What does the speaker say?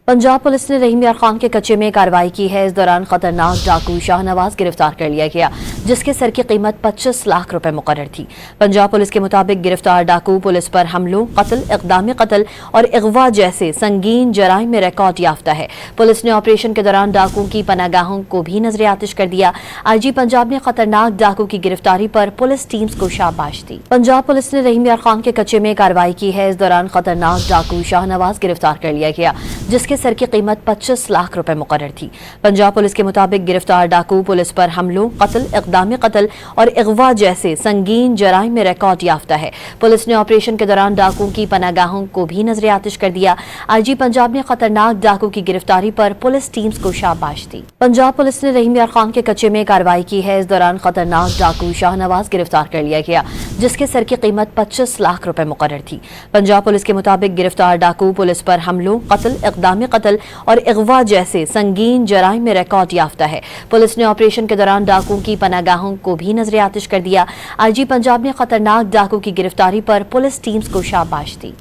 Punjab police ने रहीम यार खान के कच्चे में कार्रवाई की है। इस दौरान खतरनाक डाकू शाहनवाज गिरफ्तार कर लिया गया, जिसके सर की कीमत 25 लाख रुपए मुकर्रर थी। पंजाब पुलिस के मुताबिक गिरफ्तार डाकू पुलिस पर हमलों, कत्ल, इक़दाम कत्ल और अगवा जैसे संगीन जराइम में रिकॉर्ड याफ्ता है। पुलिस ने ऑपरेशन के दौरान डाकुओं की पनाहगाहों को भी नजर आतिश कर दिया। IG पंजाब ने खतरनाक डाकू की गिरफ्तारी पर पुलिस टीम्स को शाबाश दी। पंजाब पुलिस ने रहीम यार खान के कच्चे में कार्रवाई की है। इस दौरान खतरनाक डाकू शाहनवाज गिरफ्तार कर लिया गया, जिसके सर की कीमत 25 लाख रुपए मुकर्रर थी। पंजाब पुलिस के मुताबिक गिरफ्तार डाकू पुलिस पर हमलों, कत्ल, इक़दाम कत्ल और अगवा जैसे संगीन जराइम में रिकॉर्ड याफ्ता है। पुलिस ने ऑपरेशन के दौरान डाकुओं की पनाहगाहों को भी नजर आतिश कर दिया। IG पंजाब ने खतरनाक डाकू की गिरफ्तारी पर पुलिस टीम्स को शाबाश दी। पंजाब पुलिस ने रहीम यार खान के कच्चे में कार्रवाई की है। इस दौरान खतरनाक डाकू शाहनवाज गिरफ्तार कर लिया गया, जिसके सर की कीमत 25 लाख रुपए मुकर्रर थी। पंजाब पुलिस के मुताबिक गिरफ्तार डाकू पुलिस पर हमलों, कत्ल, इक़दाम कत्ल और अगवा जैसे संगीन जराइम में रिकॉर्ड याफ्ता है। पुलिस ने ऑपरेशन के दौरान डाकुओं की पनाहगाहों को भी नजर आतिश कर दिया। IG पंजाब ने खतरनाक डाकू की गिरफ्तारी पर पुलिस टीम्स को शाबाश दी।